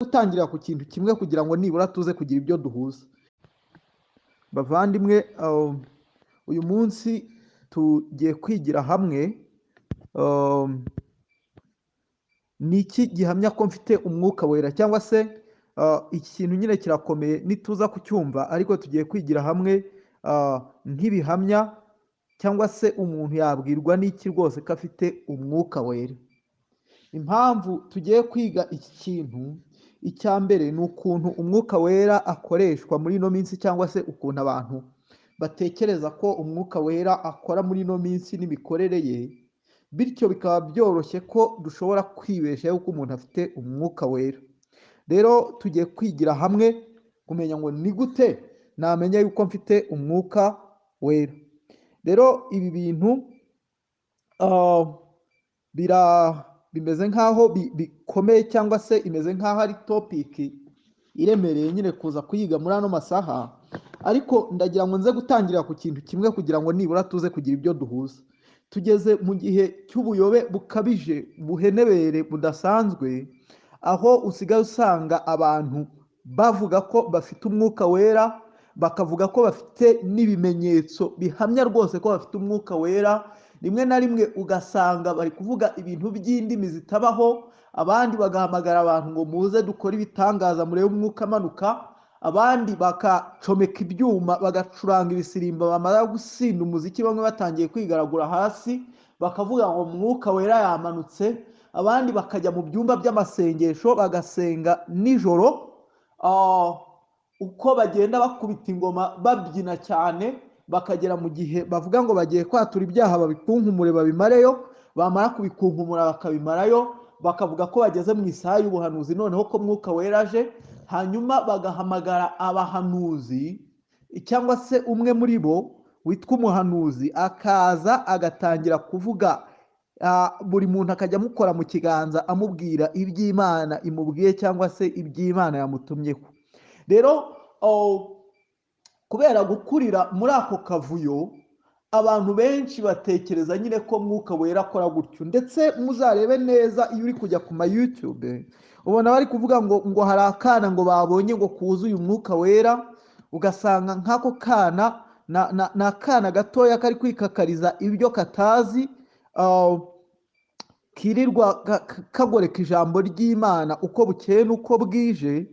gutangira ku kintu kimwe kugira ngo nibura tuze kugira ibyo duhuza. Bavandimwe, uyu munsi tugiye kwigira hamwe Niki gihamya ko mfite umwuka wera, cyangwa se iki kintu nyine kirakomeye nituza kucyumva, ariko tugiye kwigira hamwe nk'ibihamya cyangwa se umuntu yabwirwa n'iki rwose ko afite umwuka wera. Impamvu tugiye kwiga iki kintu, icya mbere ni ukuntu umwuka wera akoreshwa muri ino minsi, cyangwa se ukuntu abantu batekereza ko umwuka wera akora muri ino minsi n'imikorere ye, bityo bikaba byoroshye ko dushobora kwibeshya yuko umuntu afite umwuka wera. Rero tugiye kwigira hamwe kumenya ngo ni gute namenya yuko mfite umwuka wera. Rero ibi bintu bimeze nk'aho bikomeye, cyangwa se imeze nk'aho ari topiki iremereye nyine kuza kuyiga muri ano masaha, ariko ndagira ngo nze gutangirira ku kintu kimwe kugira ngo nibura tuze kugira ibyo duhuza. Tugeze mu gihe cy'ubuyobe bukabije, buhenebere, budasanzwe, aho usigaye usanga abantu bavuga ko bafite umwuka wera, bakavuga ko bafite n'ibimenyetso bihamya rwose ko bafite umwuka wera. Rimwe na rimwe ugasanga bari kuvuga ibintu by'indimi zitabaho, abandi bagahamagara abantu ngo muze dukore ibitangaza murebe umwuka amanuka, abandi bakacomeka ibyuma bagacuranga ibisirimba, bamara gusinda umuziki bamwe batangiye kwigaragura hasi bakavuga ngo umwuka wera yamanutse, abandi bakajya mu byumba by'amasengesho bagasenga nijoro, uko bagenda bakubita ingoma babyina cyane, bakagera mu gihe bavuga ngo bagiye kwatura ibyaha babikunkumure babimareyo, bamara kubikunkumura bakabimarayo, bakavuga ko bageze mu isaha y'ubuhanuzi noneho ko mwuka wera aje, hanyuma bagahamagara abahanuzi, cyangwa se umwe muri bo witwa umuhanuzi akaza agatangira kuvuga, buri muntu akajya amukora mu kiganza amubwira iby'Imana imubwiye cyangwa se iby'Imana yamutumyeho. Rero kubera gukurira muri ako kavuyo, abantu benshi batekereza nyine ko mwuka wera akora gutyo, ndetse muzarebe neza iyo uri kujya ku ma YouTube ubona bari kuvuga ngo hari akana ngo babonye ngo kuzuye umwuka wera, ugasanga nk'ako kana ni akana gatoya kari kwikakariza ibyo katazi, kirirwa kagoreka ijambo ry'Imana uko bukeye n'uko bwije,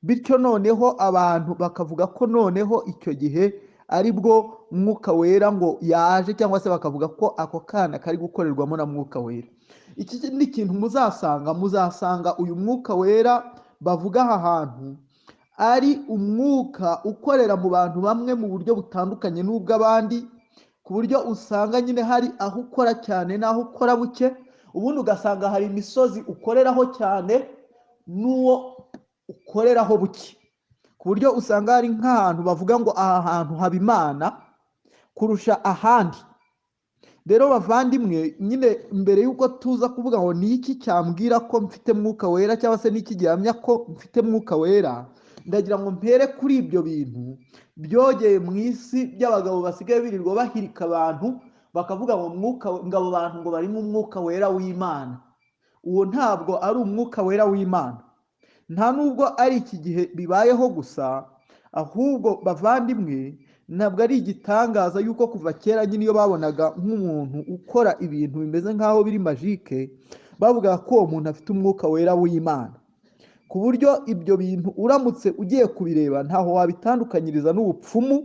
bityo noneho abantu bakavuga ko noneho icyo gihe ari bwo mwuka wera ngo yaje, cyangwa se bakavuga ko ako kana kari gukorerwamo na mwuka wera. Iki ni ikintu muzasanga uyu mwuka wera bavuga aha hantu ari umwuka ukorera mu bantu bamwe mu buryo butandukanye n'ubw'abandi, ku buryo usanga nyine hari aho ukora cyane n'aho ukora buke, ubundi ugasanga hari imisozi ukoreraho cyane n'uwo ukoreraho buke, ku buryo usanga hari nk'ahantu bavuga ngo aha hantu haba Imana kurusha ahandi. Rero bavandimwe, nyine mbere y'uko tuza kuvuga ngo ni iki cyambwira ko mfite mwuka wera, cyangwa se n'iki gihamya ko mfite mwuka wera, ndagira ngo mpere kuri ibyo bintu byogeye mu isi by'abagabo basigaye birirwa bahirika abantu bakavuga ngo abo bantu ngo bari mu mwuka wera w'Imana. Uwo ntabwo ari umwuka wera w'Imana, nta nubwo ari iki gihe bibayeho gusa, ahubwo bavandimwe, ntabwo ari igitangaza yuko kuva kera nyine iyo babonaga nk'umuntu ukora ibintu bimeze nk'aho biri majike, bavuga ko uwo muntu afite umwuka wera w'Imana, ku buryo ibyo bintu uramutse ugiye kubireba ntaho wabitandukanyiriza n'ubupfumu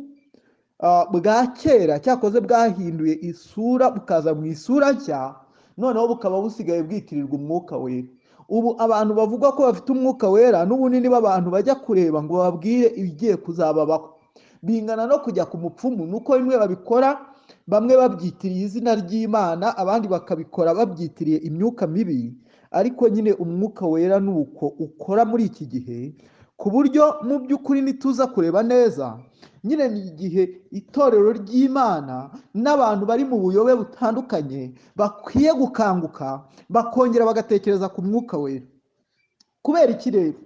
bwa kera, cyakoze bwahinduye isura bukaza mu isura nshya, noneho bukaba busigaye bwitirirwa umwuka wera. Ubu abantu bavuga ko bafite umwuka wera n'ubundi niba abantu bajya kureba ngo bababwire ibigiye kuzababaho, bingana no kujya ku mupfumu. Nuko bimwe babikora, bamwe babyitiriye izina ry'Imana, abandi bakabikora babyitiriye imyuka mibi, ariko nyine umwuka wera nuko ukora muri iki gihe, ku buryo mu by'ukuri nituza kureba neza, nyine ni igihe itorero ry'Imana n'abantu bari mu buyobe butandukanye bakwiye gukanguka bakongera bagatekereza ku mwuka wera. Kubera iki rero?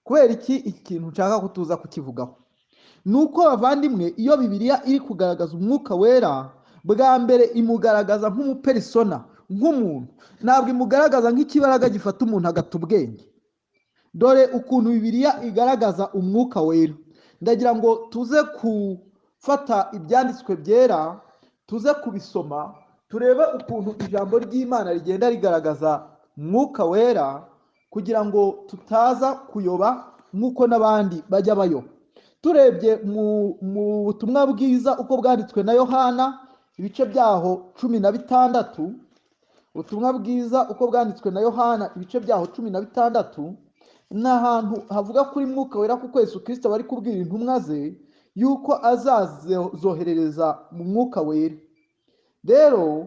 Kubera iki kintu nshaka ko tuza kukivugaho? Nuko bavandimwe, iyo Bibiliya iri kugaragaza umwuka wera, bwa mbere imugaragaza nk'umupersona, nk'umuntu, ntabwo imugaragaza nk'ikibaraga gifata umuntu agata ubwenge. dore ukuntu Bibiliya igaragaza umwuka wera. Ndagira ngo tuze gufata ibyanditswe byera, tuze kubisoma, turebe ukuntu ijambo ry'Imana rigenda rigaragaza umwuka wera, kugira ngo tutaza kuyoba nk'uko n'abandi bajya bayoba. Turebye mu butumwa bwiza uko bwanditswe na Yohana, ibice byaho 16, ubutumwa bwiza uko bwanditswe na Yohana ibice byaho 16, n'ahantu havuga kuri mwuka wera, kuko Yesu Kristo bari kubwira intumwa ze yuko azazoherereza mu mwuka wera. Rero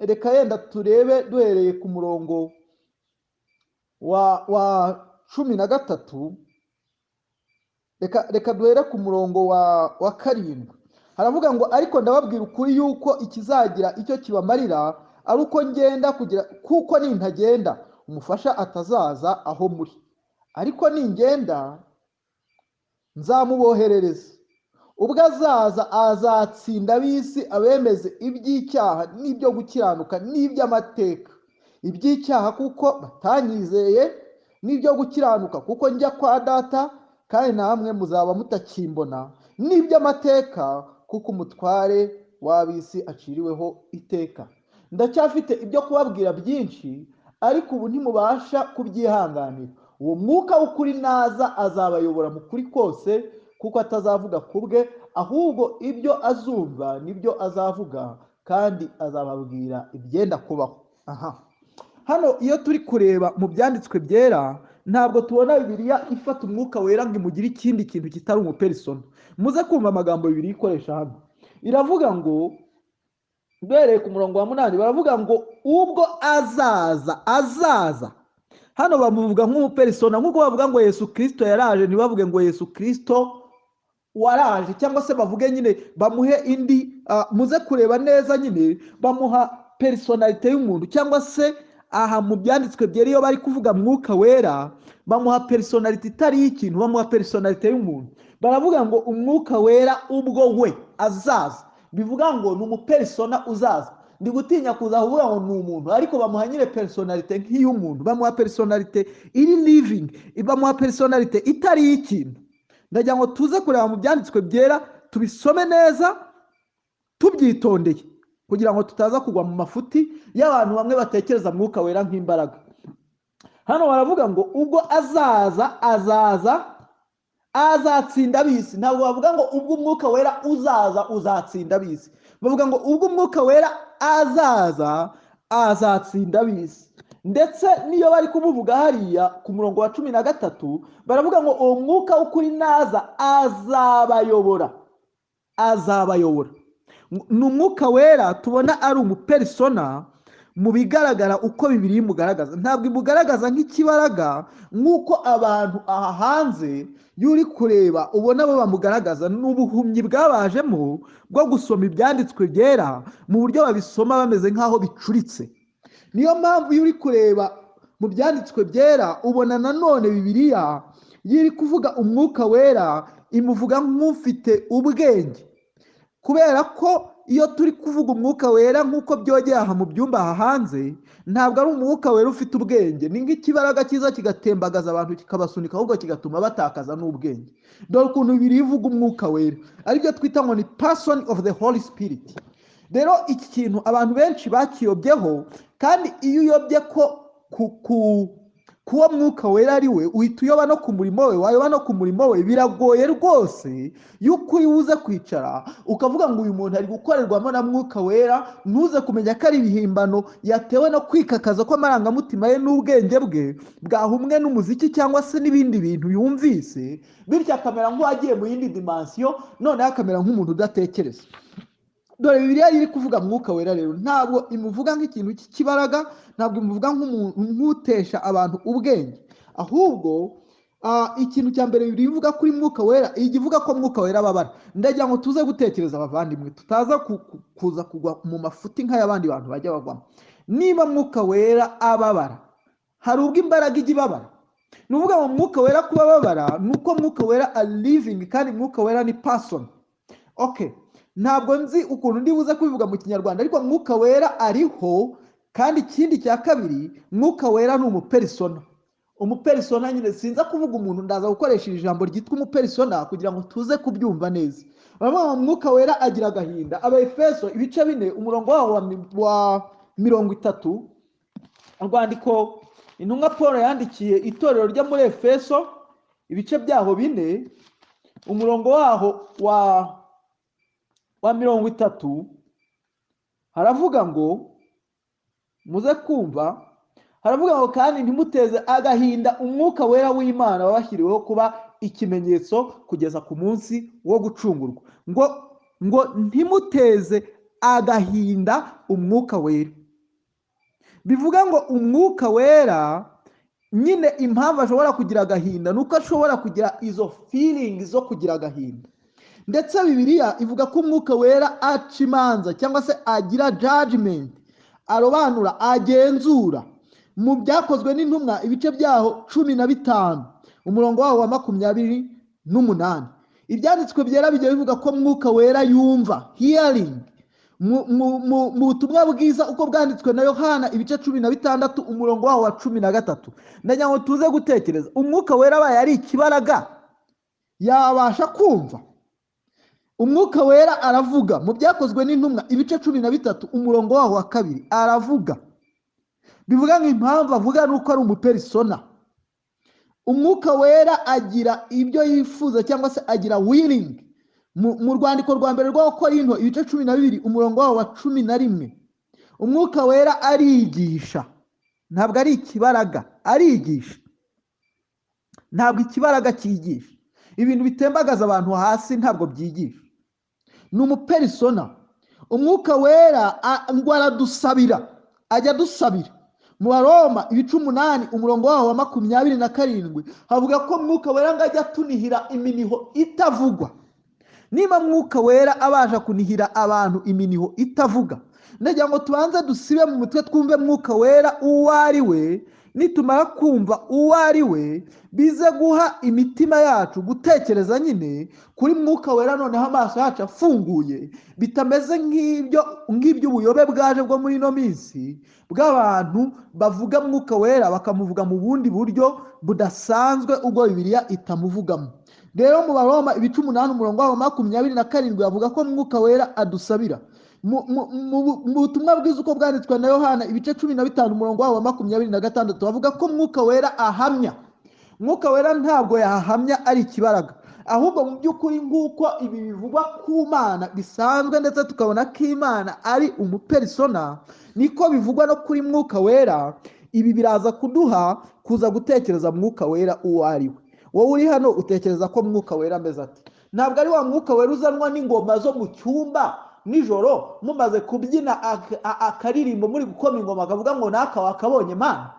reka yenda turebe duhereye ku murongo wa 13, reka duhere ku murongo wa 7. Haravuga ngo ariko ndababwira ukuri yuko ikizagira icyo kibamarira ari uko ngenda, kuko nintagenda umufasha atazaza aho muri, ariko ningenda nzamuboherereza. Ubwo azaza azatsinda ab'isi, abemeze iby'icyaha n'ibyo gukiranuka n'iby'amateka. Iby'icyaha kuko batanyizeye, n'ibyo gukiranuka kuko njya kwa Data kandi namwe muzaba mutakimbona, n'iby'amateka kuko umutware w'ab'isi aciriweho iteka. Ndacyafite ibyo kubabwira byinshi, ariko ubu ntimubasha kubyihanganira. Uwo mwuka w'ukuri naza azabayobora mu kuri kose, kuko atazavuga ku bwe, ahubwo ibyo azumva nibyo azavuga, kandi azababwira ibyenda kubaho. Hano iyo turi kureba mu byanditswe byera, ntabwo tubona Bibiliya ifata umwuka wera ngo imugire ikindi kintu kitari umupersona. Muze kumva amagambo Bibiliya ikoresha hano. Iravuga ngo, duhereye ku murongo wa 8, baravuga ngo ubwo azaza. Hano bamuvuga nk'umupersona, nk'uko bavuga ngo Yesu Kristo yaraje, ntibavuge ngo Yesu Kristo waraje, cyangwa se bavuge nyine bamuhe indi. Muze kureba neza nyine bamuha personalite y'umuntu, cyangwa se aha mu byanditswe byera iyo bari kuvuga mwuka wera bamuha personalite itari ikintu, bamuha personalite y'umuntu. Baravuga ngo umwuka wera ubwo we azaza, bivuga ngo ni umupersona uzaza. Ndi gutinya kuza kuvuga ngo ni umuntu, ariko bamuha nyine personalite nk'iy'umuntu, bamuha personalite iri living, bamuha personalite itari ikintu. Ndagira ngo tuze kureba mu byanditswe byera, tubisome neza tubyitondeye, kugira ngo tutaza kugwa mu mafuti y'abantu bamwe batekereza mwuka wera nk'imbaraga. Hano baravuga ngo ubwo azatsinda ab'isi. Ntabwo bavuga ngo ubwo umwuka wera uzaza uzatsinda ab'isi, bavuga ngo ubwo umwuka wera azatsinda ab'isi. Ndetse niyo bari kumuvuga hariya ku murongo wa 13, baravuga ngo uwo mwuka w'ukuri naza azabayobora. Ni umwuka wera tubona ari umupersona mu bigaragara uko Bibiliya imugaragaza. Ntabwo imugaragaza nk'ikibaraga nk'uko abantu aha hanze iyo uri kureba ubona bo bamugaragaza. Ni ubuhumyi bwabajemo bwo gusoma ibyanditswe byera mu buryo babisoma bameze nk'aho bicuritse. Niyo mpamvu iyo uri kureba mu byanditswe byera ubona nanone Bibiliya iyo iri kuvuga umwuka wera imuvuga nk'ufite ubwenge, kubera ko iyo turi kuvuga umwuka wera nk'uko byogeye aha mu byumba aha hanze, ntabwo ari umwuka wera ufite ubwenge. Ni nk'ikibaraga cyiza kigatembagaza abantu kikabasunika, ahubwo kigatuma batakaza n'ubwenge. Dore ukuntu Bibiliya ivuga umwuka wera, aribyo twita ngo ni person of the Holy Spirit. Rero iki kintu abantu benshi bakiyobyeho, kandi iyo uyobye ko kuwo mwuka wera ari we, uhita uyoba no ku murimo we. Wayoba no ku murimo we biragoye rwose yuko uze kwicara ukavuga ngo uyu muntu ari gukorerwamo na mwuka wera, ntuze kumenya ko ari ibihimbano yatewe no kwikakaza kw'amarangamutima ye n'ubwenge bwe bwahumwe n'umuziki cyangwa se n'ibindi bintu yumvise, bityo akamera nk'uwagiye mu yindi dimension, noneho akamera nk'umuntu udatekereza. Dore Bibiliya iri kuvuga mwuka wera rero ntabwo imuvuga nk'ikintu cy'ikibaraga, ntabwo imuvuga nk'utesha abantu ubwenge, ahubwo ikintu cya mbere Bibiliya ivuga kuri mwuka wera, ivuga ko mwuka wera ababara. Ndagira ngo tuze gutekereza abavandimwe, tutaza kuza kugwa mu mafuti nk'ay'abandi bantu bajya bagwamo. Niba mwuka wera ababara, hari ubwo imbaraga ijya ibabara. Ni ukuvuga ngo mwuka wera kuba ababara ni uko mwuka wera ari living, kandi mwuka wera ni person. Ntabwo nzi ukuntu ndi buze kubivuga mu Kinyarwanda, ariko mwuka wera ariho. Kandi ikindi cya kabiri, mwuka wera ni umupersona. umupersona nyine sinza kuvuga umuntu, ndaza gukoresha ijambo ryitwa umupersona kugira ngo tuze kubyumva neza. Baravuga umwuka wera agira agahinda. Abaefeso ibice 4 umurongo wa 30, urwandiko intumwa Paul yandikiye itorero ryo muri Efeso ibice byaho 4 umurongo waho wa 30 haravuga ngo, muze kumva, haravuga ngo kandi ntimuteze agahinda umwuka wera w'Imana wabashyiriweho kuba ikimenyetso kugeza ku munsi wo gucungurwa. ngo ntimuteze agahinda umwuka wera. Bivuga ngo umwuka wera nyine impamvu ashobora kugira agahinda nuko ashobora kugira izo feelings zo kugira agahinda. Ndetse Bibiliya ivuga ko umwuka wera aca imanza cyangwa se agira judgment, arobanura, agenzura. Mu byakozwe n'intumwa ibice byaho 15 umurongo waho wa 28, ibyanditswe byera bigiye bivuga ko mwuka wera yumva, hearing. Mu butumwa bwiza uko bwanditswe na Yohana ibice 16 umurongo waho wa 13, ndagira ngo tuze gutekereza umwuka wera abaye ari ikibaraga yabasha kumva. Umwuka wera aravuga. Mu byakozwe n'intumwa ibice 13 umurongo waho wa 2 aravuga. Bivuga ngo impamvu avuga nuko ari umupersona. Umwuka wera agira ibyo yifuza cyangwa se agira willing. Mu rwandiko rwa mbere rwa Korinto ibice 12 umurongo waho wa 11, umwuka wera arigisha. Ntabwo ari ikibaraga, arigisha. Ntabwo ikibaraga cyigisha. Ibintu bitembagaza abantu hasi ntabwo byigisha. Ni umupersona. Umwuka wera ngo aradusabira, ajya dusabira. Mu Baroma ibice 8 umurongo waho wa 27 havuga ko mwuka wera ngo ajya tunihira iminiho itavugwa. Niba mwuka wera abasha kunihira abantu iminiho itavuga, ndagira ngo tubanze dusibe mu mutwe twumve mwuka wera uwo ari we. Nitumara kumva uwo ari we, bize guha imitima yacu gutekereza nyine kuri mwuka wera, noneho amaso yacu afunguye, bitameze nk'iby'ubuyobe bwaje bwo muri ino minsi bw'abantu bavuga mwuka wera bakamuvuga mu bundi buryo budasanzwe ubwo Bibiliya itamuvugamo. Rero mu Baroma ibice 8 umurongo wa 27 bavuga ko mwuka wera adusabira. Mu butumwa bwiza uko bwanditswe na Yohana ibice 15 umurongo wa 26 bavuga ko mwuka wera ahamya. Mwuka wera ntabwo yahamya ari ikibaraga, ahubwo mu by'ukuri nk'uko ibi bivugwa ku Mana bisanzwe ndetse tukabona ko Imana ari umupersona, niko bivugwa no kuri mwuka wera. Ibi biraza kuduha kuza gutekereza mwuka wera uwo ari we. Wowe uri hano utekereza ko mwuka wera ameze ati? Ntabwo ari wa mwuka wera uzanwa n'ingoma zo mu cyumba nijoro mumaze kubyina akaririmbo muri gukoma ingoma akavuga ngo naka wakabonye Mana.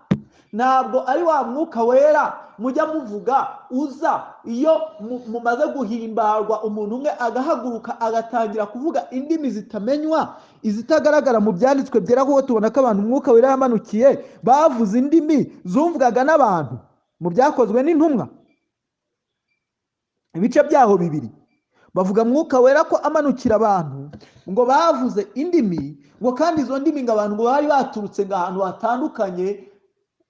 Ntabwo ari wa mwuka wera mujya muvuga uza iyo mumaze guhimbarwa umuntu umwe agahaguruka agatangira kuvuga indimi zitamenywa, izitagaragara mu byanditswe byera, kuko tubona ko abantu umwuka wera yamanukiye bavuze indimi zumvwaga n'abantu mu byakozwe n'intumwa ibice byaho 2. Bavuga mwuka wera ko amanukira abantu ngo bavuze indimi, ngo kandi izo ndimi ngo abantu ngo bari baturutse ahantu hatandukanye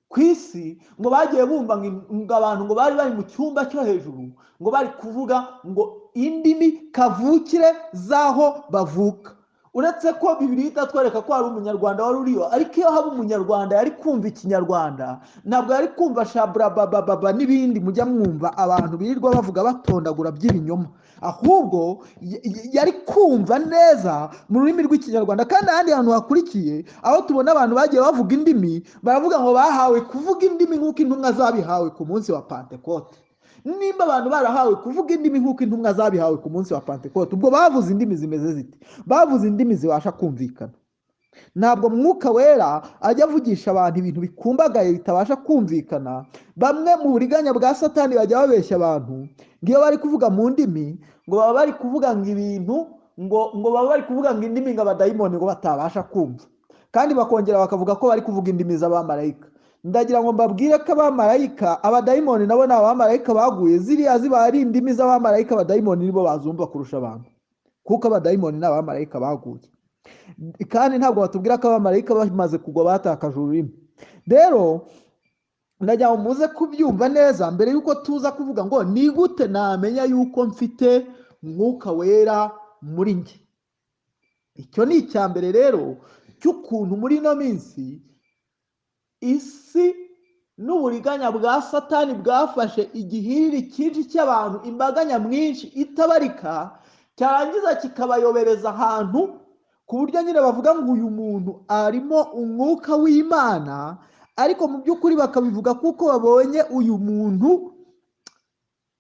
ku isi, ngo bagiye bumva ngo abantu ngo bari bari mu cyumba cyo hejuru, ngo bari kuvuga ngo indimi kavukire zaho bavuka. Uretse ko Bibiliya itatwereka ko hari umunyarwanda wari uriyo, ariko iyo haba umunyarwanda yari kumva ikinyarwanda, ntabwo yari kumva shabrabababa n'ibindi mujya mwumva abantu birirwa bavuga batondagura by'ibinyoma, ahubwo yari kumva neza mu rurimi rw'ikinyarwanda. Kandi ahandi hantu hakurikiye aho tubona abantu bagiye bavuga indimi, baravuga ngo bahawe kuvuga indimi nk'uko intumwa zabihawe ku munsi wa Pentekote. Nimba abantu barahawe kuvuga indimi nk'uko intumwa zabihawe ku munsi wa Pentekote, ubwo bavuze indimi zimeze ziti? Bavuze indimi zibasha kumvikana. Ntabwo mwuka wera ajya avugisha abantu ibintu bikumbagaye bitabasha kumvikana. Bamwe mu buriganya bwa Satani bajya babeshya abantu ngo iyo bari kuvuga mu ndimi ngo baba bari kuvuga ngo ibintu ngo baba bari kuvuga ngo indimi ngo abadayimoni ngo batabasha kumva, kandi bakongera bakavuga ko bari kuvuga indimi z'abamarayika. Ndagira ngo mbabwire ko abamarayika, abadayimoni nabo ni abamarayika baguye. Ziriya ziba ari indimi z'abamarayika, abadayimoni nibo bazumva kurusha abantu, kuko abadayimoni ni abamarayika baguye. Kandi ntabwo batubwira ko abamarayika bamaze kugwa batakaje ururimi. Rero ndagira ngo muze kubyumva neza mbere yuko tuza kuvuga ngo ni gute namenya yuko mfite mwuka wera muri njye. Icyo ni icya mbere rero cy'ukuntu muri ino minsi isi n'uburiganya bwa satani bwafashe igihiriri cyinshi cy'abantu, imbaga nyamwinshi itabarika, cyarangiza kikabayobereza ahantu ku buryo nyine bavuga ngo uyu muntu arimo umwuka w'Imana, ariko mu by'ukuri bakabivuga kuko babonye uyu muntu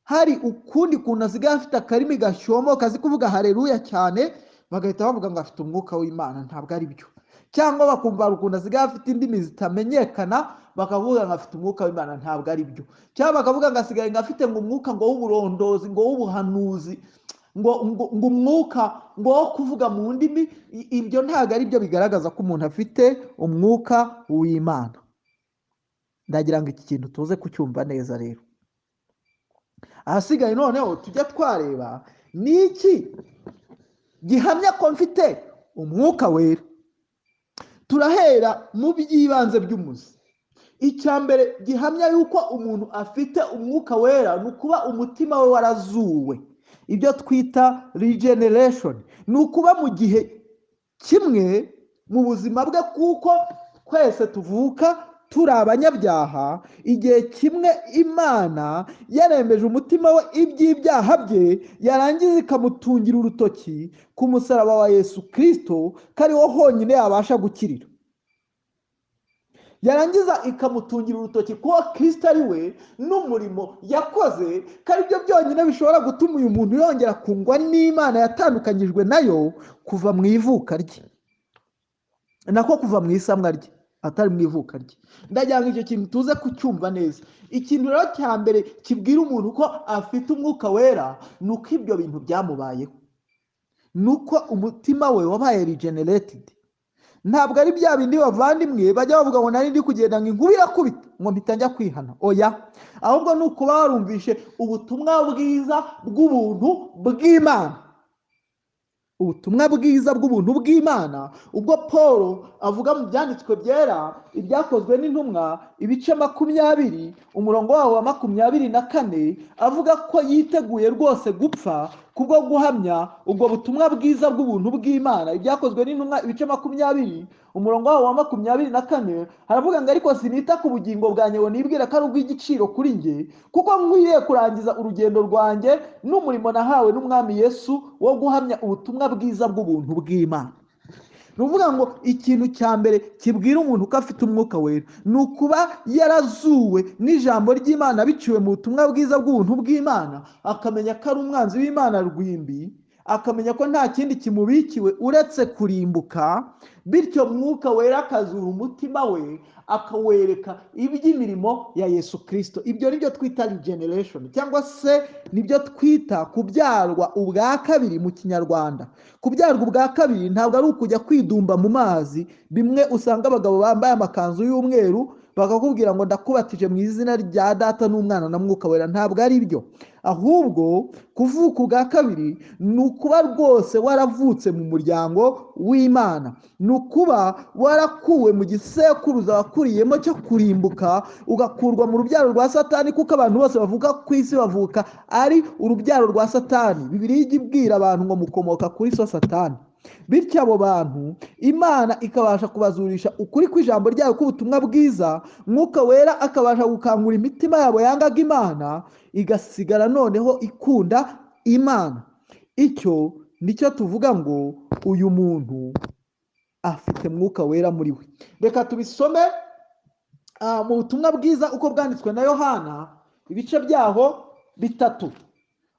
hari ukundi kuntu asigaye afite akarimi gashyomoka azi kuvuga haleluya cyane, bagahita bavuga ngo afite umwuka w'Imana. Ntabwo ari byo. Cyangwa bakumva hari ukuntu asigaye afite indimi zitamenyekana bakavuga ngo afite umwuka w'Imana. Ntabwo ari byo. Cyangwa bakavuga ngo asigaye ngo afite ngo umwuka ngo w'uburondozi, ngo w'ubuhanuzi, ngo umwuka ngo wo kuvuga mu ndimi. Ibyo ntabwo ari byo bigaragaza ko umuntu afite umwuka w'Imana. Ndagira ngo iki kintu tuze kucyumva neza rero. Ahasigaye noneho tujya twareba ni iki gihamya ko mfite umwuka wera. Turahera mu by'ibanze by'umuzi. Icya mbere gihamya yuko umuntu afite umwuka wera ni ukuba umutima we warazuwe, ibyo twita regeneration. Ni ukuba mu gihe kimwe mu buzima bwe, kuko twese tuvuka turi abanyabyaha, igihe kimwe Imana yaremeje umutima we iby'ibyaha bye, yarangiza ikamutungira urutoki ku musaraba wa Yesu Kristo, kariho honyine yabasha gukirira. Yarangiza ikamutungira urutoki kuko Kristo ari we n'umurimo yakoze, kandi ibyo byonyine bishobora gutuma uyu muntu yongera kungwa n'Imana yatandukanyijwe nayo kuva mu ivuka rye, nako kuva mu isamwa rye, atari mu ivuka rye. Ndagira ngo icyo kintu tuze kucyumva neza. Ikintu rero cya mbere kibwira umuntu ko afite umwuka wera ni uko ibyo bintu byamubayeho, ni uko umutima we wabaye regenerated. Ntabwo ari bya bindi bavandimwe bajya bavuga ngo nari ndi kugenda ngo inkuba irakubita ngo mpita njya kwihana. Oya, ahubwo ni ukuba warumvishe ubutumwa bwiza bw'ubuntu bw'Imana. Ubutumwa bwiza bw'ubuntu bw'Imana, ubwo Paul avuga mu byanditswe byera ibyakozwe n'intumwa ibice 20 umurongo wawo wa 24, avuga ko yiteguye rwose gupfa kubwo guhamya ubwo butumwa bwiza bw'ubuntu bw'Imana. Ibyakozwe n'intumwa ibice 20 umurongo wawo wa 24 haravuga ngo ariko sinita ku bugingo bwanjye ngo nibwira ko ari ubw'igiciro kuri njye, kuko nkwiye kurangiza urugendo rwanjye n'umurimo nahawe n'umwami Yesu wo guhamya ubutumwa bwiza bw'ubuntu bw'Imana. Ni ukuvuga ngo ikintu cya mbere kibwira umuntu ko afite umwuka wera ni ukuba yarazuwe n'ijambo ry'Imana biciwe mu butumwa bwiza bw'ubuntu bw'Imana, akamenya ko ari umwanzi w'Imana rwimbi, akamenya ko nta kindi kimubikiwe uretse kurimbuka, bityo mwuka wera akazura umutima we akawereka iby'imirimo ya Yesu Kristo. Ibyo nibyo twita regeneration, cyangwa se nibyo twita kubyarwa ubwa kabiri mu Kinyarwanda. Kubyarwa ubwa kabiri ntabwo ari ukujya kwidumba mu mazi, bimwe usanga abagabo bambaye amakanzu y'umweru bakakubwira ngo ndakubatije mu izina rya Data n'Umwana na Mwuka Wera. Ntabwo ari byo. Ahubwo kuvuka ubwa kabiri ni ukuba rwose waravutse mu muryango w'Imana, ni ukuba warakuwe mu gisekuruza wakuriyemo cyo kurimbuka, ugakurwa mu rubyaro rwa Satani, kuko abantu bose bavuga ku isi bavuka ari urubyaro rwa Satani. Bibiliya ijya ibwira abantu ngo mukomoka kuri so Satani. Bityo abo bantu Imana ikabasha kubazurisha ukuri kw'ijambo ryayo k'ubutumwa bwiza, Mwuka Wera akabasha gukangura imitima yabo yangaga Imana, igasigara noneho ikunda Imana. Icyo nicyo tuvuga ngo uyu muntu afite Mwuka Wera muri we. Reka tubisome mu butumwa bwiza uko bwanditswe na Yohana ibice byaho 3.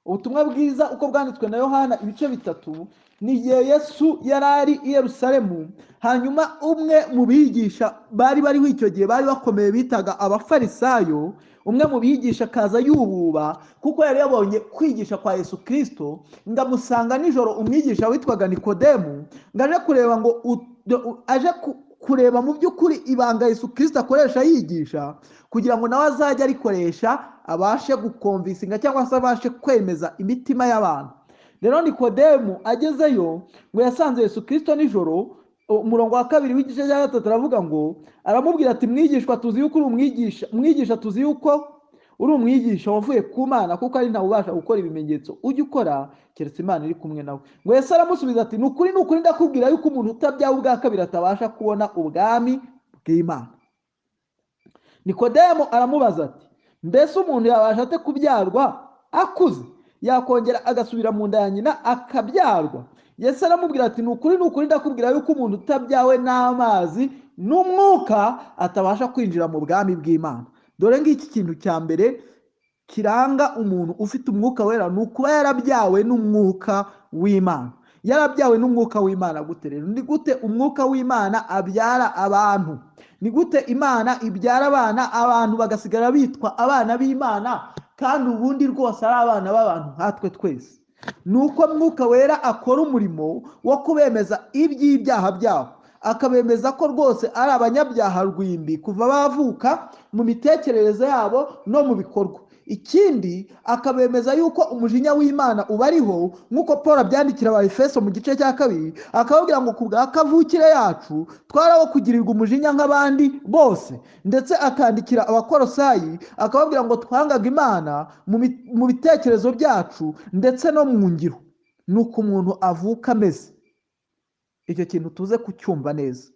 Ubutumwa bwiza uko bwanditswe na Yohana ibice 3. Ni igihe Yesu yari ari i Yerusalemu, hanyuma umwe mu bigisha bari bariho icyo gihe bari bakomeye bitaga abafarisayo, umwe mu bigisha akaza yububa kuko yari yabonye kwigisha kwa Yesu Kristo, ngamusanga nijoro umwigisha witwaga Nikodemu, ngaje kureba ngo aje kureba mu by'ukuri ibanga Yesu Kristo akoresha yigisha, kugira ngo nawe azajye arikoresha abashe gukonvisinga cyangwa se abashe kwemeza imitima y'abantu. Rero Nikodemu agezeyo ngo yasanze Yesu Kristo nijoro umurongo wa kabiri w'igice cya gatatu aravuga ngo, aramubwira ati mwigishwa tuzi yuko uri umwigisha tuzi yuko uri umwigisha wavuye ku Mana, kuko ari ntawe ubasha gukora ibimenyetso ujya ukora keretse Imana iri kumwe nawe. Ngo Yesu aramusubiza ati ni ukuri ndakubwira yuko umuntu utabyawe ubwa kabiri atabasha kubona ubwami bw'Imana. Nikodemo aramubaza ati mbese umuntu yabasha ate kubyarwa akuze? Yakongera agasubira mu nda ya nyina akabyarwa? Yesu aramubwira ati ni ukuri ndakubwira yuko umuntu utabyawe n'amazi n'umwuka atabasha kwinjira mu bwami bw'Imana. Dore ngiki kintu cya mbere kiranga umuntu ufite umwuka wera, ni ukuba yarabyawe n'umwuka w'Imana. Yarabyawe n'umwuka w'Imana gute rero? Ni gute umwuka w'Imana abyara abantu? Ni gute Imana ibyara abana, abantu bagasigara bitwa abana b'Imana kandi ubundi rwose ari abana b'abantu nkatwe twese? Ni uko mwuka wera akora umurimo wo kubemeza iby'ibyaha byabo, akabemeza ko rwose ari abanyabyaha rwimbi kuva bavuka mu mitekerereze yabo no mu bikorwa. Ikindi akabemeza yuko umujinya w'Imana ubariho, nk'uko Paul abyandikira Abaefeso mu gice cya 2, akababwira ngo ku bwa kavukire yacu twaraho kugirirwa umujinya nk'abandi bose, ndetse akandikira Abakolosayi akababwira ngo twangaga Imana mu bitekerezo byacu ndetse no mu ngiro. Nuko umuntu avuka ameze. Icyo kintu tuze kucyumva neza.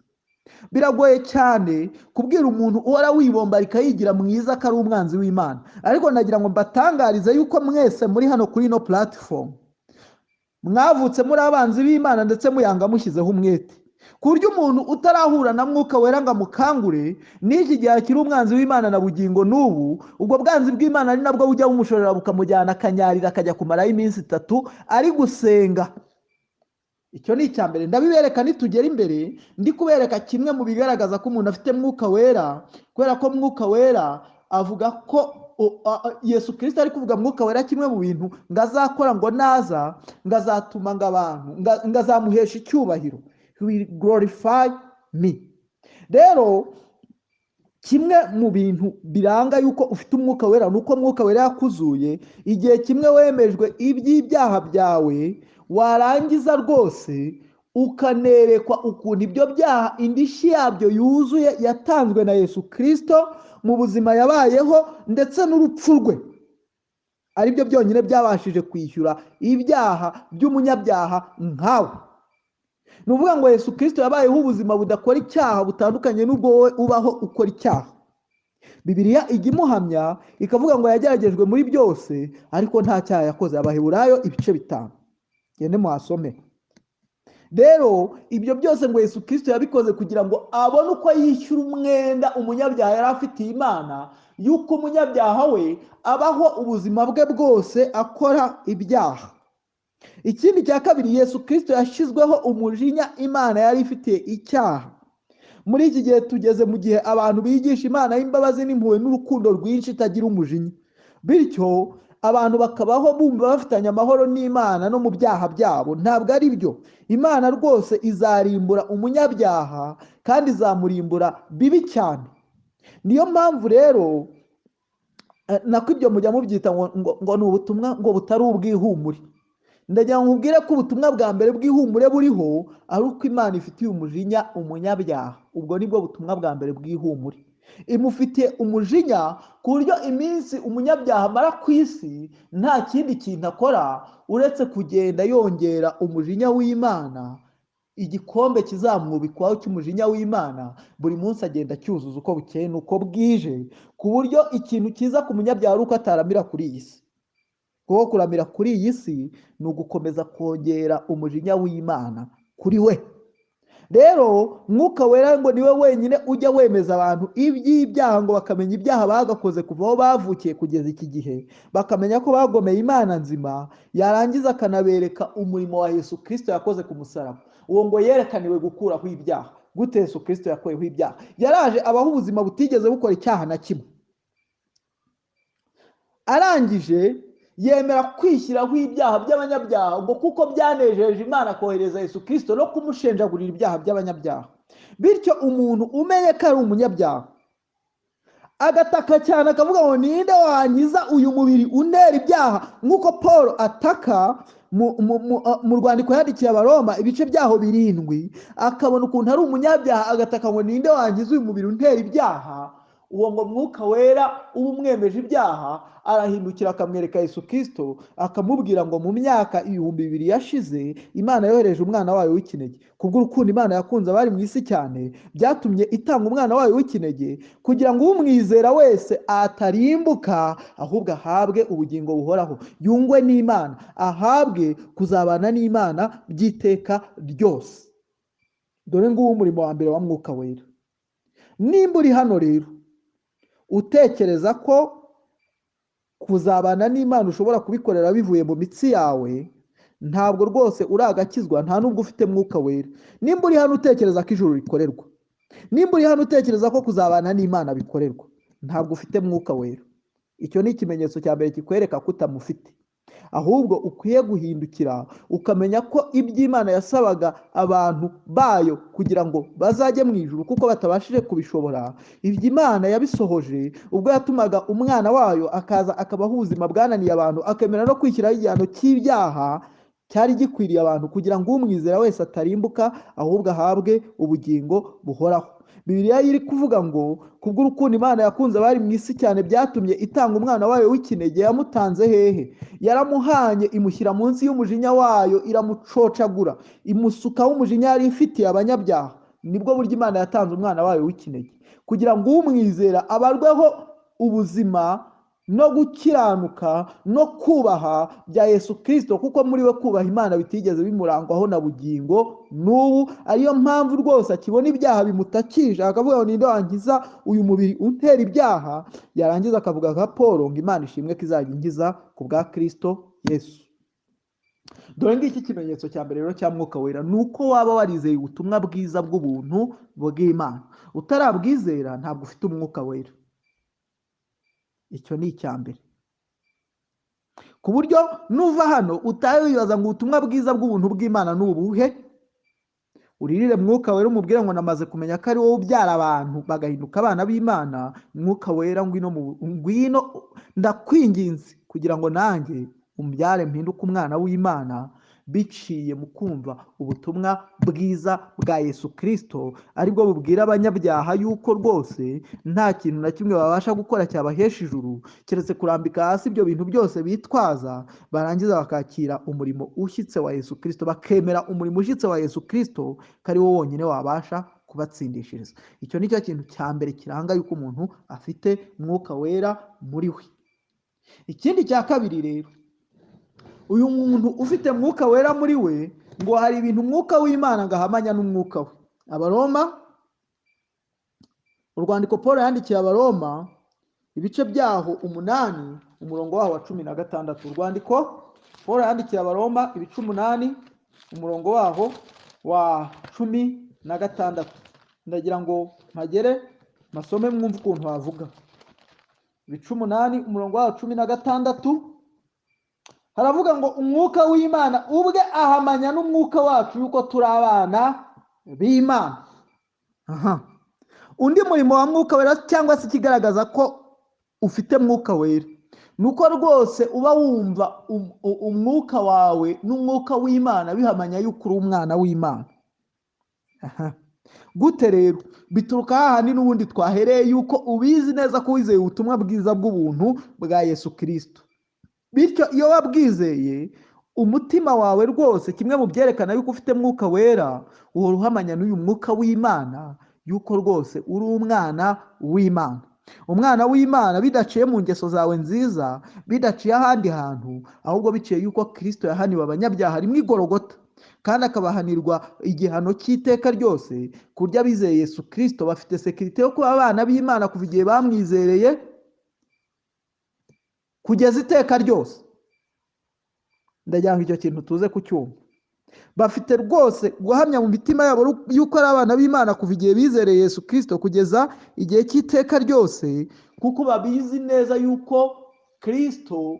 Biragoye cyane kubwira umuntu uhora wibombarika yigira mwiza ko ari umwanzi w'Imana, ariko nagira ngo mbatangarize yuko mwese muri hano kuri ino platform mwavutse muri abanzi b'Imana ndetse muyanga mushyizeho umwete, ku buryo umuntu utarahura na mwuka wera ngo amukangure n'iki gihe akiri umwanzi w'Imana na bugingo n'ubu, ubwo bwanzi bw'Imana ari nabwo bujya bumushorera bukamujyana akanyarira akajya kumaraho iminsi 3 ari gusenga. Icyo ni icya mbere. Ndabibereka nitugera imbere ndi kubereka kimwe mu bigaragaza ko umuntu afite mwuka wera, kubera ko mwuka wera avuga ko Yesu Kristo ari kuvuga mwuka wera kimwe mu bintu ngazakora ngo naza ngazatuma ngabantu ngazamuhesha icyubahiro, he will glorify me. Rero kimwe mu bintu biranga yuko ufite umwuka wera nuko mwuka wera yakuzuye igihe kimwe wemejwe iby'ibyaha byawe, warangiza rwose ukanerekwa ukuntu ibyo byaha indishyi yabyo yuzuye yatanzwe na Yesu Kristo mu buzima yabayeho ndetse n'urupfu rwe, ari byo byonyine byabashije kwishyura ibyaha by'umunyabyaha nkawe. Ni ukuvuga ngo Yesu Kristo yabayeho ubuzima budakora icyaha butandukanye n'ubwo wowe ubaho ukora icyaha. Bibiliya ijya imuhamya ikavuga ngo yageragejwe muri byose ariko nta cyaha yakoze. Abaheburayo ibice 5. Gende muhasome. Rero ibyo byose ngo Yesu Kristo yabikoze kugira ngo abone uko yishyura umwenda umunyabyaha yari afitiye Imana, yuko umunyabyaha we abaho ubuzima bwe bwose akora ibyaha. Ikindi cya kabiri, Yesu Kristo yashyizweho umujinya Imana yari ifitiye icyaha. Muri iki gihe tugeze mu gihe abantu bigisha Imana y'imbabazi n'impuhwe n'urukundo rwinshi itagira umujinya, bityo abantu bakabaho bumva bafitanye amahoro n'Imana no mu byaha byabo. Ntabwo ari byo. Imana rwose izarimbura umunyabyaha kandi izamurimbura bibi cyane. Niyo mpamvu rero nako ibyo mujya mubyita ngo ni ubutumwa ngo butari ubwihumure. Ndagira ngo nkubwire ko ubutumwa bwa mbere bw'ihumure buriho ari uko Imana ifitiye umujinya umunyabyaha. Ubwo nibwo butumwa bwa mbere bw'ihumure. Imufitiye umujinya ku buryo iminsi umunyabyaha amara ku isi nta kindi kintu akora uretse kugenda yongera umujinya w'Imana. Igikombe kizamwubikwaho cy'umujinya w'Imana buri munsi agenda cyuzuza uko bukeye n'uko bwije, ku buryo ikintu kiza ku munyabyaha ari uko ataramira kuri iyi si. Kuko kuramira kuri iyi si ni ugukomeza kongera umujinya w'Imana kuri we. Rero mwuka wera ngo niwe wenyine ujya wemeza abantu iby'ibyaha, ngo bakamenya ibyaha bagakoze kuva aho bavukiye kugeza iki gihe, bakamenya ko bagomeye Imana nzima, yarangiza akanabereka umurimo wa Yesu Kristo yakoze ku musaraba. Uwo ngo yerekaniwe gukuraho ibyaha. Gute Yesu Kristo yakuyeho ibyaha? Yaraje abaho ubuzima butigeze bukora icyaha na kimwe, arangije yemera kwishyiraho ibyaha by'abanyabyaha, ngo kuko byanejeje Imana kohereza Yesu Kristo no kumushenjagurira ibyaha by'abanyabyaha. Bityo umuntu umenye ko ari umunyabyaha agataka cyane akavuga ngo ninde wankiza uyu mubiri untera ibyaha, nk'uko Paul ataka mu rwandiko yandikiye abaroma ibice byaho 7, akabona ukuntu ari umunyabyaha agataka ngo ninde wangiza uyu mubiri untera ibyaha, uwo ngo mwuka wera uba umwemeje ibyaha arahindukira akamwereka Yesu Kristo, akamubwira ngo mu myaka 2000 yashize Imana yohereje umwana wayo w'ikinege. Kubw'urukundo Imana yakunze abari mu isi cyane, byatumye itanga umwana wayo w'ikinege kugira ngo umwizera wese atarimbuka, ahubwo ahabwe ubugingo buhoraho, yungwe n'Imana, ahabwe kuzabana n'Imana by'iteka ryose. Dore nguwo umurimo wa mbere wa mwuka wera. Nimba uri hano rero utekereza ko kuzabana n'Imana ushobora kubikorera bivuye mu mitsi yawe, ntabwo rwose uragakizwa, nta nubwo ufite mwuka wera. Nimba uri hano utekereza ko ijuru rikorerwa, nimba uri hano utekereza ko kuzabana n'Imana bikorerwa, ntabwo ufite mwuka wera. Icyo ni ikimenyetso cya mbere kikwereka ko utamufite. Ahubwo ukwiye guhindukira ukamenya ko iby'Imana yasabaga abantu bayo kugira ngo bazajye mu ijuru kuko batabashije kubishobora, iby'Imana yabisohoje ubwo yatumaga umwana wayo akaza akabaho ubuzima bwananiye abantu, akemera no kwishyiraho igihano cy'ibyaha cyari gikwiriye abantu, kugira ngo umwizera wese atarimbuka ahubwo ahabwe ubugingo buhoraho. Bibiliya iri kuvuga ngo kubw'urukundo Imana yakunze abari mu isi cyane byatumye itanga umwana wayo w'ikinege. Yamutanze hehe? Yaramuhanye, imushyira munsi y'umujinya wayo, iramucocagura, imusukaho umujinya yari ifitiye abanyabyaha. Nibwo buryo Imana yatanze umwana wayo w'ikinege, kugira ngo umwizera abarweho ubuzima no gukiranuka no kubaha bya Yesu Kristo, kuko muri we kubaha Imana bitigeze bimurangwaho na bugingo n'ubu. Ariyo mpamvu rwose akibona ibyaha bimutakije akavuga ngo ninde wangiza uyu mubiri untera ibyaha, yarangiza akavuga nka Paul ngo Imana ishimwe ko izajya ingiza ku bwa Kristo Yesu. Dore ngiki ikimenyetso cya mbere rero cya mwuka wera, nuko waba warizeye ubutumwa bwiza bw'ubuntu bw'Imana. Utarabwizera ntabwo ufite umwuka wera. Icyo ni icya mbere, ku buryo nuva hano utaye wibaza ngo ubutumwa bwiza bw'ubuntu bw'Imana ni ubuhe. Uririre mwuka wera umubwire ngo namaze kumenya ko ari wowe ubyara abantu bagahinduka abana b'Imana. Mwuka wera ngwino ndakwinginze kugira ngo nanjye umbyare mpinduke umwana w'Imana, biciye mu kumva ubutumwa bwiza bwa Yesu Kristo, aribwo bubwira abanyabyaha yuko rwose nta kintu na kimwe babasha gukora cyabahesha ijuru keretse kurambika hasi ibyo bintu byose bitwaza, barangiza bakakira umurimo ushyitse wa Yesu Kristo, bakemera umurimo ushyitse wa Yesu Kristo ko ari wo wonyine wabasha kubatsindishiriza. Icyo ni cyo kintu cya mbere kiranga yuko umuntu afite mwuka wera muri we. Ikindi cya kabiri rero, uyu muntu ufite mwuka wera muri we, ngo hari ibintu umwuka w'Imana ngahamanya n'umwuka we. Abaroma, urwandiko Paul yandikiye Abaroma ibice byaho 8 umurongo waho wa 16. Urwandiko Paul yandikiye Abaroma ibice 8 umurongo waho wa 16. Ndagira ngo mpagere masome mwumve ukuntu havuga. Ibice 8 umurongo waho 16 haravuga ngo umwuka w'Imana ubwe ahamanya n'umwuka wacu yuko turi abana b'Imana. Undi murimo wa mwuka wera cyangwa se ikigaragaza ko ufite mwuka wera, nuko rwose uba wumva umwuka wawe n'umwuka w'Imana bihamanya yuko uri umwana w'Imana. Gute rero? Bituruka hahandi n'ubundi twahereye yuko ubizi neza ko wizeye ubutumwa bwiza bw'ubuntu bwa Yesu Kristo. Bityo iyo wabwizeye umutima wawe rwose, kimwe mu byerekana yuko ufite mwuka wera, uhora uhamanya n'uyu mwuka w'Imana yuko rwose uri umwana w'Imana. Umwana w'Imana bidaciye mu ngeso zawe nziza, bidaciye ahandi hantu, ahubwo biciye yuko Kristo yahaniwe abanyabyaha rimwe i Gologota, kandi akabahanirwa igihano cy'iteka ryose. Kurya bizeye Yesu Kristo bafite sekirite yo kuba abana b'Imana kuva igihe bamwizereye kugeza iteka ryose. Ndagira ngo icyo kintu tuze kucyumva. Bafite rwose guhamya mu mitima yabo yuko ari abana b'Imana kuva igihe bizereye Yesu Kristo kugeza igihe cy'iteka ryose, kuko babizi neza yuko Kristo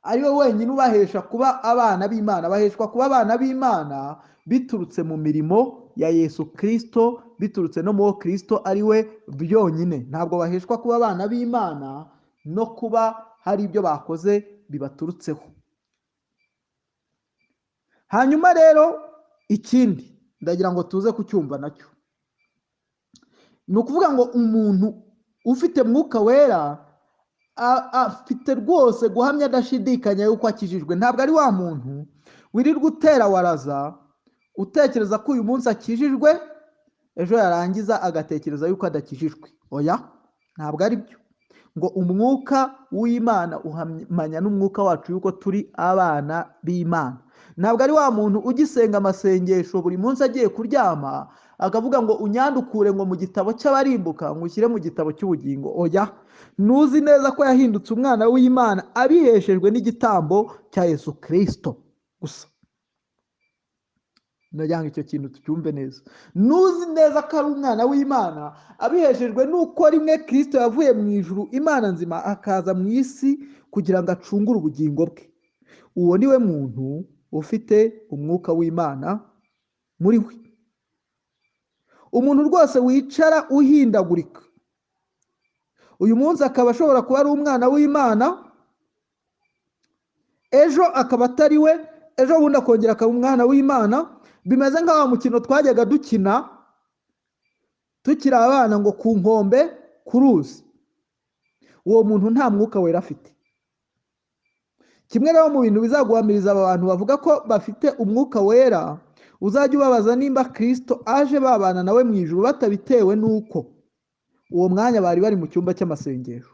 ari we wenyine ubahesha kuba abana b'Imana. Baheshwa kuba abana b'Imana biturutse mu mirimo ya Yesu Kristo, biturutse no mu Kristo ari we byonyine. Ntabwo baheshwa kuba abana b'Imana no kuba hari ibyo bakoze bibaturutseho. hanyuma rero ikindi ndagira ngo tuze kucyumva nacyo ni ukuvuga ngo umuntu ufite mwuka wera afite rwose guhamya adashidikanya yuko akijijwe. Ntabwo ari wa muntu wirirwa utera waraza utekereza ko uyu munsi akijijwe ejo yarangiza agatekereza yuko adakijijwe. Oya, ntabwo ari byo. Ngo umwuka w'Imana uhamanya n'umwuka wacu yuko turi abana b'Imana. Ntabwo ari wa muntu ugisenga amasengesho buri munsi agiye kuryama akavuga ngo unyandukure ngo mu gitabo cy'abarimbuka ngo ushyire mu gitabo cy'ubugingo. Oya, nuzi neza ko yahindutse umwana w'Imana abiheshejwe n'igitambo cya Yesu Kristo gusa. Ndagira ngo icyo kintu tucyumve neza. Nuzi neza ko ari umwana w'Imana abiheshejwe n'uko rimwe Kristo yavuye mu ijuru Imana nzima akaza mu isi kugira ngo acungure ubugingo bwe. Uwo niwe muntu ufite umwuka w'Imana muri we. Umuntu rwose wicara uhindagurika uyu munsi akaba ashobora kuba ari umwana w'Imana, ejo akaba atari we, ejo bundi akongera akaba umwana w'Imana. Bimeze nk'aho mukino twajyaga dukina tukiri abana ngo ku nkombe ku ruzi. Uwo muntu nta mwuka wera afite. Kimwe rero mu bintu bizaguhamiriza aba bantu bavuga ko bafite umwuka wera, uzajya ubabaza nimba Kristo aje babana nawe mu ijuru batabitewe n'uko uwo mwanya bari bari mu cyumba cy'amasengesho,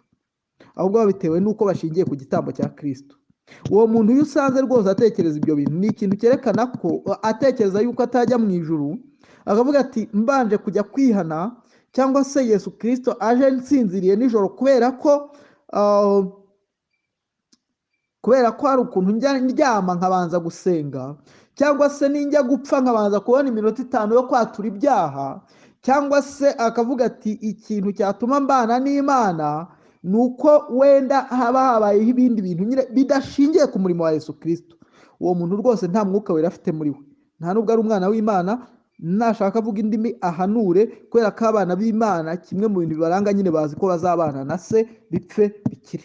ahubwo babitewe n'uko bashingiye ku gitambo cya Kristo. Uwo muntu iyo usanze rwose atekereza ibyo bintu, ni ikintu cyerekana ko atekereza yuko atajya mu ijuru, akavuga ati mbanje kujya kwihana, cyangwa se Yesu Kristo aje nsinziriye nijoro kubera ko hari ukuntu njya ndyama nkabanza gusenga, cyangwa se ninjya gupfa nkabanza kubona iminota 5 yo kwatura ibyaha, cyangwa se akavuga ati ikintu cyatuma mbana n'Imana nuko wenda haba habayeho ibindi bintu nyine bidashingiye ku murimo wa Yesu Kristo. Uwo muntu rwose nta mwuka wera afite muri we, nta nubwo ari umwana w'Imana. Nashaka avuga indimi ahanure, kubera ko abana b'Imana kimwe mu bintu bibaranga nyine bazi ko bazabana na se bipfe bikiri.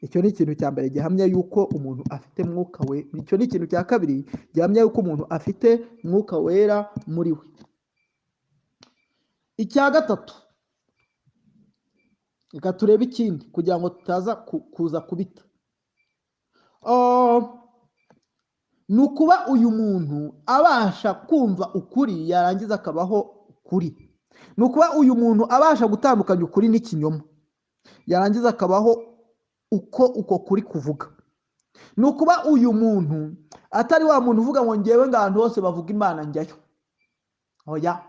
Icyo ni ikintu cya mbere gihamya yuko umuntu afite mwuka we. Icyo ni ikintu cya kabiri gihamya yuko umuntu afite mwuka wera muri we. Icya gatatu, reka turebe ikindi kugira ngo tutaza kuza kubita. Ni ukuba uyu muntu abasha kumva ukuri yarangiza akabaho ukuri. Ni ukuba uyu muntu abasha gutandukanya ukuri n'ikinyoma yarangiza akabaho uko kuri kuvuga. Ni ukuba uyu muntu atari wa muntu uvuga ngo ngewe ngahantu hose bavuga Imana njyayo. Oya,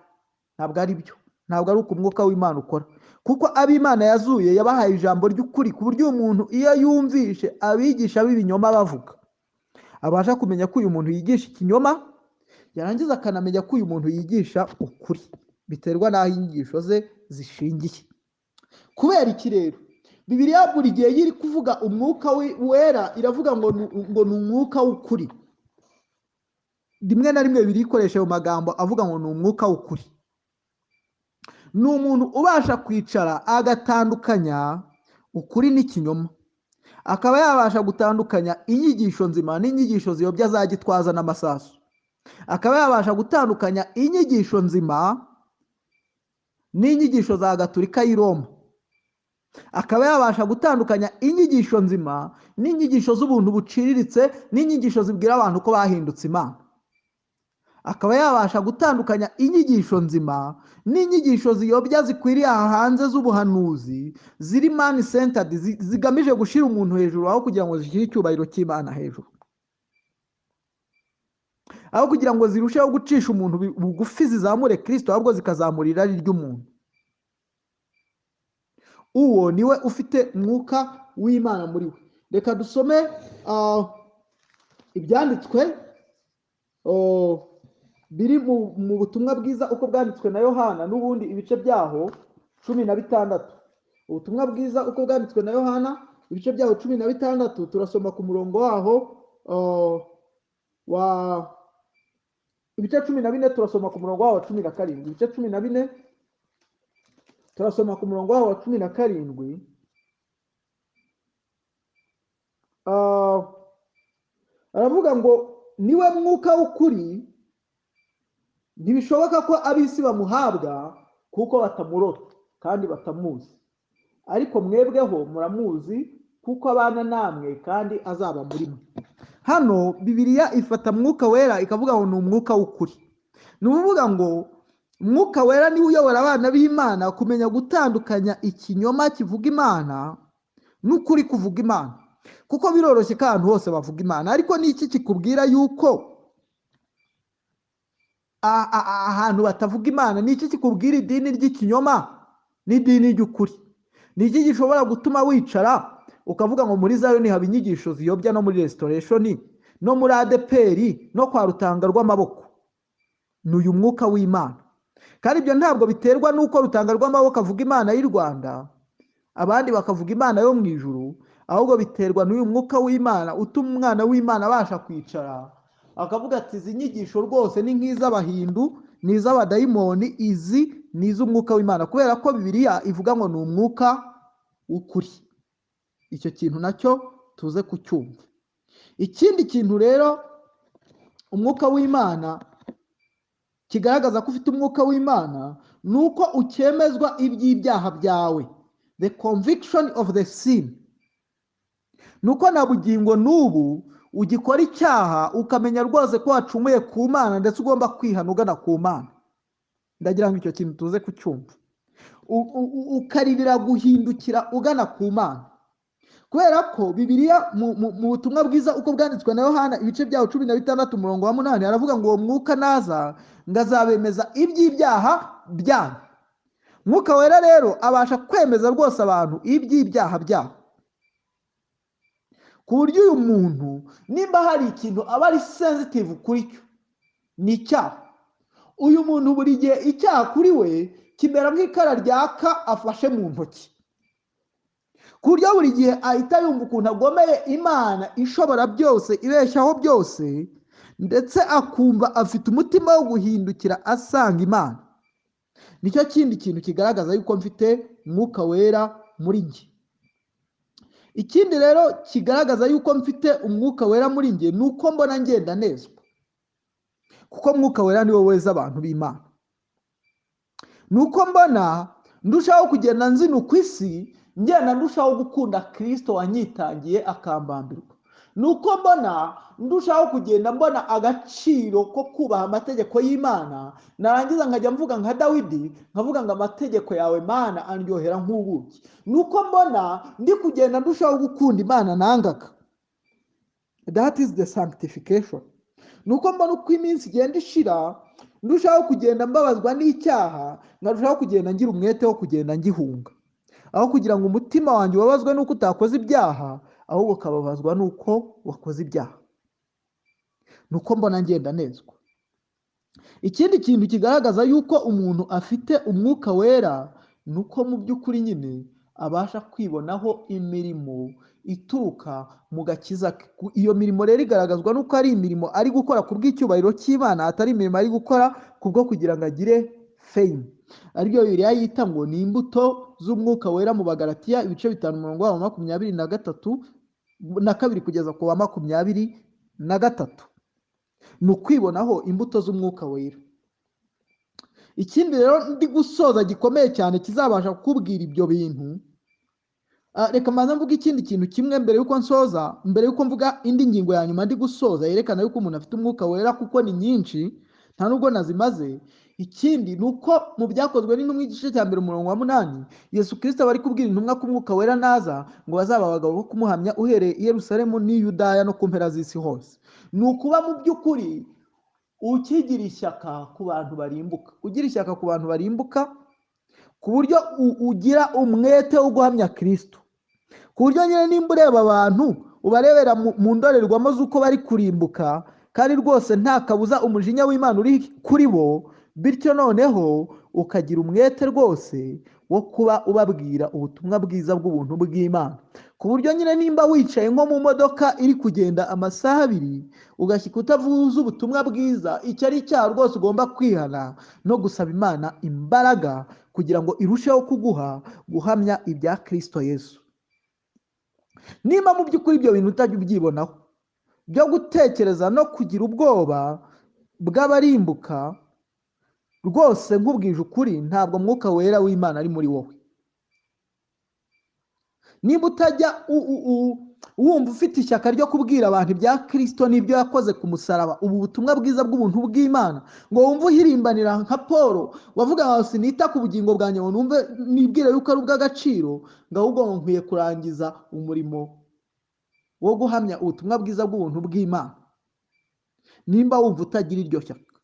ntabwo ari byo. Ntabwo ari uko umwuka w'Imana ukora, kuko ab'Imana yazuye yabahaye ijambo ry'ukuri ku buryo uyu muntu iyo yumvishe abigisha b'ibinyoma bavuga, abasha kumenya ko uyu muntu yigisha ikinyoma, yarangiza akanamenya ko uyu muntu yigisha ukuri. Biterwa n'aho inyigisho ze zishingiye. Kubera iki rero Bibiliya buri gihe yiri kuvuga umwuka wera iravuga ngo ni umwuka w'ukuri. Rimwe na rimwe birikoresha mu magambo avuga ngo ni umwuka w'ukuri. Ni umuntu ubasha kwicara agatandukanya ukuri n'ikinyoma, akaba yabasha gutandukanya inyigisho nzima n'inyigisho ziyobya za gitwaza n'amasasu, akaba yabasha gutandukanya inyigisho nzima n'inyigisho za Gatolika y'i Roma, akaba yabasha gutandukanya inyigisho nzima n'inyigisho z'ubuntu buciriritse n'inyigisho zibwira abantu ko bahindutse Imana, akaba yabasha gutandukanya inyigisho nzima n'inyigisho ziyobya zikwiriye aha hanze z'ubuhanuzi ziri man centered, zigamije gushira umuntu hejuru aho kugira ngo zishyire icyubahiro cy'Imana hejuru, aho kugira ngo zirusheho gucisha umuntu bugufi zizamure Kristo, ahubwo zikazamura irari ry'umuntu. Uwo niwe ufite mwuka w'Imana muri we. Reka dusome ibyanditswe biri mu butumwa bwiza uko bwanditswe na Yohana, n'ubundi ibice byaho 16. Ubutumwa bwiza uko bwanditswe na Yohana ibice byaho 16, turasoma ku murongo waho ibice 14 turasoma ku murongo waho 17. Ibice 14 turasoma ku murongo waho wa 17. aravuga ngo niwe mwuka w'ukuri, ntibishoboka ko ab'isi bamuhabwa kuko batamurota kandi batamuzi, ariko mwebweho muramuzi kuko abana namwe kandi azaba muri mwe. Hano Bibiliya ifata mwuka wera ikavuga ngo ni umwuka w'ukuri. Ni ukuvuga ngo mwuka wera niwe uyobora abana b'Imana kumenya gutandukanya ikinyoma kivuga Imana n'ukuri kuvuga Imana, kuko biroroshye ko ahantu hose bavuga Imana, ariko ni iki kikubwira yuko ahantu batavuga Imana? Ni iki kikubwira idini ry'ikinyoma n'idini ry'ukuri? Ni iki gishobora gutuma wicara ukavuga ngo muri Zayoni haba inyigisho ziyobya, no muri Restoration, no muri ADPR, no kwa Rutanga rw'amaboko? Ni uyu mwuka w'Imana. Kandi ibyo ntabwo biterwa n'uko Rutanga rw'amaboko avuga Imana y'u Rwanda, abandi bakavuga Imana yo mu ijuru, ahubwo biterwa n'uyu mwuka w'Imana utuma umwana w'Imana abasha kwicara akavuga ati izi nyigisho rwose ni nk'iz'abahindu, ni iz'abadayimoni, izi ni iz'umwuka w'Imana, kubera ko Bibiliya ivuga ngo ni umwuka w'ukuri. Icyo kintu nacyo tuze kucyumva. Ikindi kintu rero umwuka w'Imana kigaragaza ko ufite umwuka w'Imana ni uko ukemezwa iby'ibyaha byawe, the conviction of the sin. Nuko na bugingo n'ubu ugikora icyaha ukamenya rwose ko wacumuye ku Mana ndetse ugomba kwihana ugana ku Mana. Ndagira ngo icyo kintu tuze kucyumva. Ukaririra guhindukira ugana ku Mana, kubera ko Bibiliya mu butumwa bwiza uko bwanditswe na Yohana ibice byaho 16 umurongo wa 8 aravuga ngo uwo mwuka naza ngazabemeza iby'ibyaha byanyu. Mwuka wera rero abasha kwemeza rwose abantu iby'ibyaha byabo, ku buryo uyu muntu nimba hari ikintu aba ari sensitive kuri cyo ni icyaha. Uyu muntu buri gihe icyaha kuri we kimera nk'ikara ryaka afashe mu ntoki, ku buryo buri gihe ahita yumva ukuntu agomeye Imana ishobora byose, ibeshaho byose, ndetse akumva afite umutima wo guhindukira asanga Imana. Nicyo kindi kintu kigaragaza yuko mfite mwuka wera muri njye. Ikindi rero kigaragaza yuko mfite umwuka wera muri njye ni uko mbona ngenda nezwa, kuko mwuka wera niwe weza abantu b'Imana. Ni uko mbona ndushaho kugenda nzinuka isi, ngenda ndushaho gukunda Kristo wanyitangiye akambambirwa. Ni uko mbona ndushaho kugenda mbona agaciro ko kubaha amategeko y'Imana, narangiza nkajya mvuga nka Dawidi nkavuga ngo amategeko yawe Mana andyohera nk'ubuki. Ni uko mbona ndi kugenda ndushaho gukunda Imana nangaga. That is the sanctification. Ni uko mbona uko iminsi igenda ishira ndushaho kugenda mbabazwa n'icyaha, nkarushaho kugenda ngira umwete wo kugenda ngihunga, aho kugira ngo umutima wanjye wabazwe n'uko utakoze ibyaha, ahubwo ukababazwa n'uko wakoze ibyaha. Nuko mbona ngenda nezwa. Ikindi kintu kigaragaza yuko umuntu afite umwuka wera nuko mu by'ukuri nyine abasha kwibonaho imirimo ituruka mu gakiza ke. Iyo mirimo rero igaragazwa nuko ari imirimo ari gukora ku bw'icyubahiro cy'Imana, atari imirimo ari gukora kubwo kugira ngo agire fame. Aribyo Bibiliya yita ngo ni imbuto z'umwuka wera mu Bagalatiya ibice 5 umurongo wa 23 na 2 kugeza ku wa 23. Ni ukwibonaho imbuto z'umwuka wera. Ikindi rero ndi gusoza gikomeye cyane kizabasha kukubwira ibyo bintu, reka mbanza mvuga ikindi kintu kimwe mbere yuko nsoza, mbere yuko mvuga indi ngingo ya nyuma ndi gusoza yerekana yuko umuntu afite umwuka wera, kuko ni nyinshi nta nubwo nazimaze. Ikindi nuko mu byakozwe n'intumwa igice cya 1 umurongo wa 8 Yesu Kristo bari kubwira intumwa ko umwuka wera naza ngo bazaba abagabo bo kumuhamya uhereye i Yerusalemu n'i Yudaya no ku mpera z'isi hose. Ni ukuba mu by'ukuri ukigira ishyaka ku bantu barimbuka, ugira ishyaka ku bantu barimbuka, ku buryo ugira umwete wo guhamya Kristo, ku buryo nyine nimba ureba abantu ubarebera mu ndorerwamo z'uko bari kurimbuka, kandi rwose nta kabuza umujinya w'Imana uri kuri bo, bityo noneho ukagira umwete rwose wo kuba ubabwira ubutumwa bwiza bw'ubuntu bw'Imana, ku buryo nyine nimba wicaye nko mu modoka iri kugenda amasaha 2 ugashyika utavuze ubutumwa bwiza, icyo ari icyaha rwose ugomba kwihana no gusaba Imana imbaraga kugira ngo irusheho kuguha guhamya ibya Kristo Yesu. Nimba mu by'ukuri ibyo bintu utajya ubyibonaho, byo gutekereza no kugira ubwoba bw'abarimbuka, rwose nkubwije ukuri ntabwo mwuka wera w'Imana ari muri wowe. Niba utajya wumva ufite ishyaka ryo kubwira abantu ibya Kristo n'ibyo yakoze ku musaraba, ubu butumwa bwiza bw'ubuntu bw'Imana, ngo wumve uhirimbanira nka Paul wavuga ngo sinita ku bugingo bwanjye ngo numve nibwire yuko ari ubw'agaciro, ngo ahubwo nkwiye kurangiza umurimo wo guhamya ubutumwa bwiza bw'ubuntu bw'Imana. Nimba wumva utagira iryo shyaka,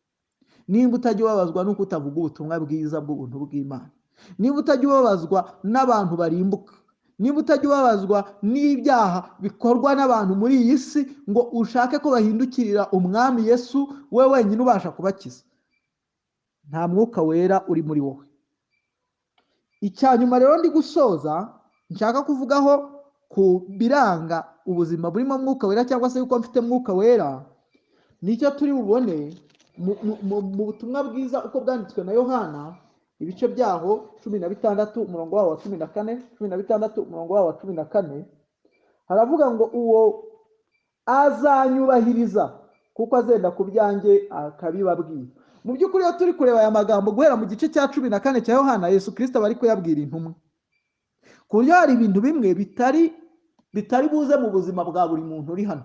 nimba utajya ubabazwa nuko utavuga ubutumwa bwiza bw'ubuntu bw'Imana, nimba utajya ubabazwa n'abantu barimbuka, niba utajya ubabazwa n'ibyaha bikorwa n'abantu muri iyi si ngo ushake ko bahindukirira umwami Yesu we wenyine ubasha kubakiza, nta mwuka wera uri muri wowe. Icyanyuma rero ndi gusoza nshaka kuvugaho ku biranga ubuzima burimo mwuka wera cyangwa se yuko mfite mwuka wera, nicyo turi bubone mu butumwa bwiza uko bwanditswe na Yohana, ibice byaho 16 umurongo wawo wa 14, 16 umurongo wawo wa 14, haravuga ngo uwo azanyubahiriza kuko azenda ku byanjye akabibabwira. Mu by'ukuri iyo turi kureba aya magambo guhera mu gice cya 14 cya Yohana, Yesu Kristo bari kuyabwira intumwa, ku buryo hari ibintu bimwe bitari buze mu buzima bwa buri muntu uri hano,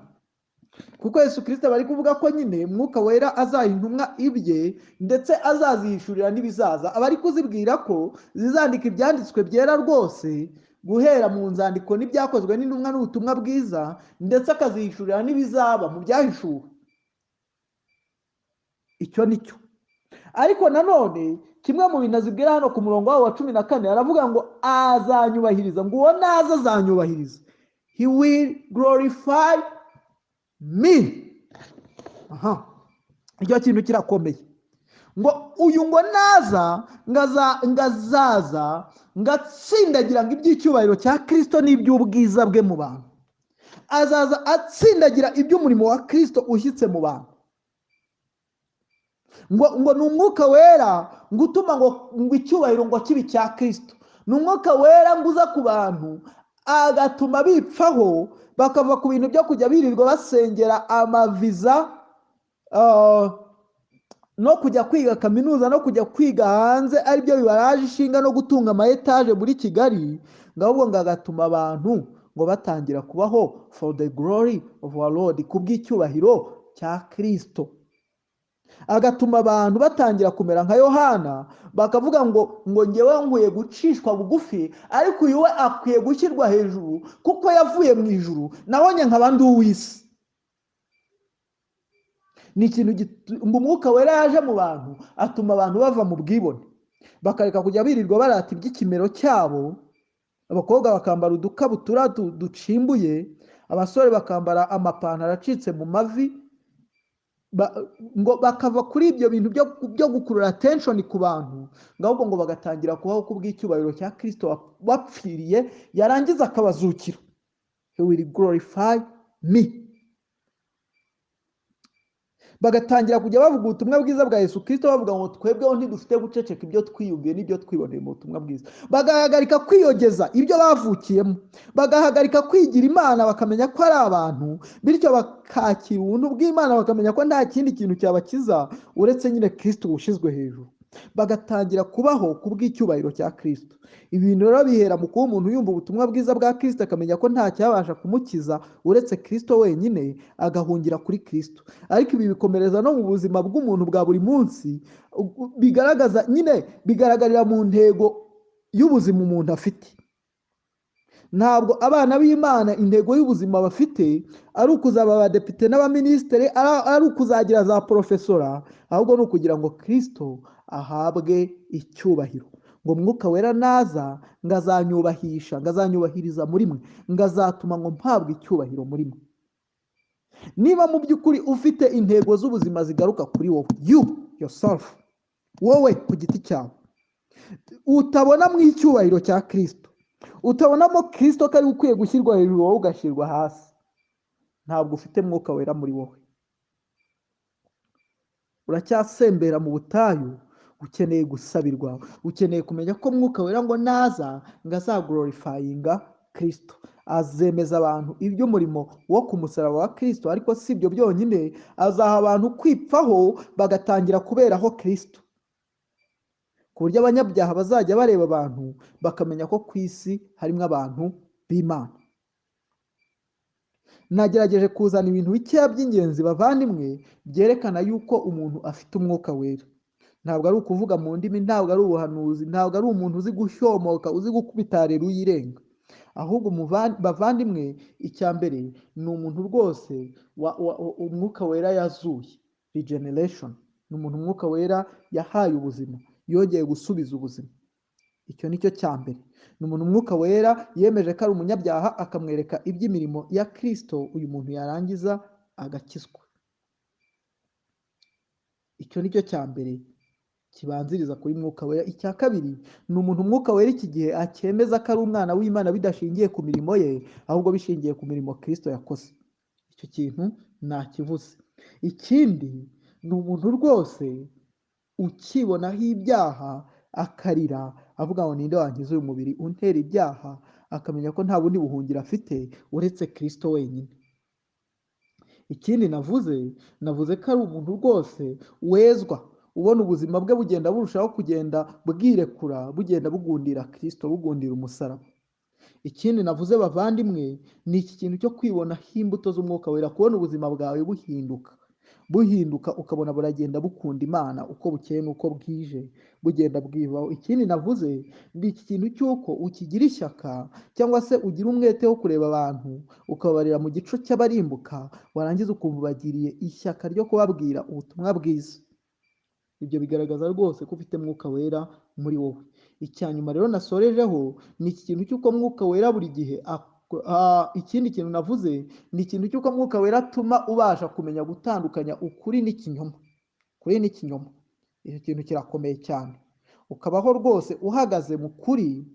kuko Yesu Kristo bari kuvuga ko nyine mwuka wera azaha intumwa ibye ndetse azazihishurira n'ibizaza. Abari kuzibwira ko zizandika ibyanditswe byera rwose guhera mu nzandiko n'ibyakozwe n'intumwa n'ubutumwa bwiza, ndetse akazihishurira n'ibizaba mu byahishuwe. Icyo nicyo. Ariko nanone kimwe mu bintu azibwira hano ku murongo wawo wa 14 aravuga ngo azanyubahiriza, ngo uwo naza azanyubahiriza, he will glorify me. Icyo kintu kirakomeye, ngo uyu ngo naza ngazaza ngatsindagira ngo iby'icyubahiro cya Kristo n'iby'ubwiza bwe mu bantu, azaza atsindagira iby'umurimo wa Kristo ushyitse mu bantu. ngo ni umwuka wera ngo utuma ngo icyubahiro ngo kibi cya Kristo, ni umwuka wera ngo uza ku bantu agatuma bipfaho bakava ku bintu byo kujya birirwa basengera amaviza no kujya kwiga kaminuza no kujya kwiga hanze aribyo bibaraje ishinga no gutunga ama etaje muri Kigali, ngo ahubwo ngo agatuma abantu ngo batangira kubaho for the glory of our Lord, kubw'icyubahiro cya Kristo. Agatuma abantu batangira kumera nka Yohana bakavuga ngo ngewe nkwiye gucishwa bugufi, ariko uyu we akwiye gushyirwa hejuru kuko yavuye mu ijuru, nabonye nk'abandi uw'isi. Ni ikintu ngo umwuka wera yaje mu bantu atuma abantu bava mu bwibone, bakareka kujya birirwa barata iby'ikimero cyabo. Abakobwa bakambara udukabutura ducimbuye, abasore bakambara amapantaro acitse mu mavi, ngo bakava kuri ibyo bintu byo gukurura attention ku bantu, ahubwo ngo bagatangira kubaho kubw'icyubahiro cya Kristo wapfiriye yarangiza akabazukira, he will glorify me. Bagatangira kujya bavuga ubutumwa bwiza bwa Yesu Kristo bavuga ngo twebweho ntidufite guceceka ibyo twiyumviye n'ibyo twiboneye mu butumwa bwiza. Bagahagarika kwiyogeza ibyo bavukiyemo, bagahagarika kwigira Imana bakamenya ko ari abantu, bityo bakakira ubuntu bw'Imana bakamenya ko nta kindi kintu cyabakiza uretse nyine Kristo ushyizwe hejuru. Bagatangira kubaho kubw'icyubahiro cya Kristo. Ibintu rero bihera mu kuba umuntu yumva ubutumwa bwiza bwa Kristo akamenya ko nta cyabasha kumukiza uretse Kristo wenyine, agahungira kuri Kristo. Ariko ibi bikomereza no mu buzima bw'umuntu bwa buri munsi, bigaragarira mu ntego y'ubuzima umuntu afite. Ntabwo abana b'Imana intego y'ubuzima bafite ari ukuzaba abadepite n'abaminisitiri, ari ukuzagira za porofesora, ahubwo ni ukugira ngo Kristo ahabwe icyubahiro. Ngo mwuka wera naza ngazanyubahiriza muri mwe, ngazatuma ngo mpabwe icyubahiro muri mwe. Niba mu by'ukuri ufite intego z'ubuzima zigaruka kuri wowe, you yourself, wowe ku giti cyawe, utabona mu icyubahiro cya Kristo, utabonamo Kristo ko ari ukwiye gushyirwa hejuru wowe ugashyirwa hasi, ntabwo ufite mwuka wera muri wowe. Uracyasembera mu butayu, ukeneye gusabirwa, ukeneye kumenya ko mwuka wera ngo naza ngazaglorifyinga Kristo, azemeza abantu iby'umurimo wo ku musaraba wa Kristo, ariko si ibyo byonyine, azaha abantu kwipfaho bagatangira kuberaho Kristo, ku buryo abanyabyaha bazajya bareba abantu bakamenya ko ku isi harimo abantu b'Imana. Nagerageje kuzana ibintu bikeya by'ingenzi bavandimwe byerekana yuko umuntu afite umwuka wera. Ntabwo ari ukuvuga mu ndimi, ntabwo ari ubuhanuzi, ntabwo ari umuntu uzi gushyomoka, uzi gukubita hareruya irenga. Ahubwo bavandimwe, icya mbere ni umuntu rwose umwuka wera yazuye, regeneration. Ni umuntu umwuka wera yahaye ubuzima, yongeye gusubiza ubuzima. Icyo ni cyo cya mbere. Ni umuntu umwuka wera yemeje ko ari umunyabyaha, akamwereka iby'imirimo ya Kristo, uyu muntu yarangiza agakizwa. Icyo ni cyo cya mbere kibanziriza kuri mwuka wera. Icya kabiri ni umuntu umwuka wera iki gihe akemeza ko ari umwana w'Imana bidashingiye ku mirimo ye, ahubwo bishingiye ku mirimo Kristo yakoze. Icyo kintu nakivuze. Ikindi ni umuntu rwose ukibonaho ibyaha akarira avuga ngo ninde wangiza uyu mubiri untera ibyaha, akamenya ko nta bundi buhungiro afite uretse Kristo wenyine. Ikindi navuze ko ari umuntu rwose wezwa, ubona ubuzima bwe bugenda burushaho kugenda bwirekura, bugenda bugundira Kristo, bugundira umusaraba. Ikindi navuze bavandimwe, ni iki kintu cyo kwibonaho imbuto z'umwuka wera, kubona ubuzima bwawe buhinduka ukabona buragenda bukunda Imana uko bukeye n'uko bwije, bugenda bwivaho. Ikindi navuze ni iki kintu cy'uko ukigira ishyaka cyangwa se ugira umwete wo kureba abantu ukababarira mu gico cy'abarimbuka, warangiza ukumva ubagiriye ishyaka ryo kubabwira ubutumwa bwiza. Ibyo bigaragaza rwose ko ufite mwuka wera muri wowe. Icya nyuma rero nasorejeho ni iki kintu cy'uko mwuka wera buri gihe ikindi kintu navuze ni ikintu cy'uko mwuka wera atuma ubasha kumenya gutandukanya ukuri n'ikinyoma. Icyo kintu kirakomeye cyane, ukabaho rwose uhagaze mu kuri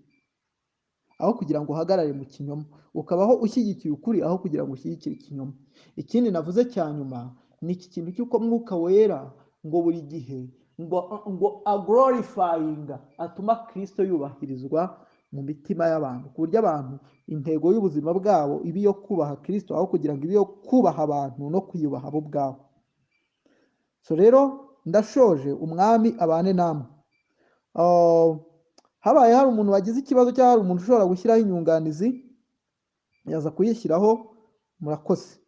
aho kugira ngo uhagarare mu kinyoma, ukabaho ushyigikiye ukuri aho kugira ngo ushyigikire ikinyoma. Ikindi navuze cya nyuma ni iki kintu cy'uko mwuka wera ngo buri gihe ngo aglorifyinga, atuma Kristo yubahirizwa mu mitima y'abantu, ku buryo abantu intego y'ubuzima bwabo iba iyo kubaha Kristo aho kugira ngo ibe iyo kubaha abantu no kwiyubaha bo ubwabo. So rero ndashoje, umwami abane namwe. Habaye hari umuntu wagize ikibazo cyangwa hari umuntu ushobora gushyiraho inyunganizi, yaza kuyishyiraho. Murakoze.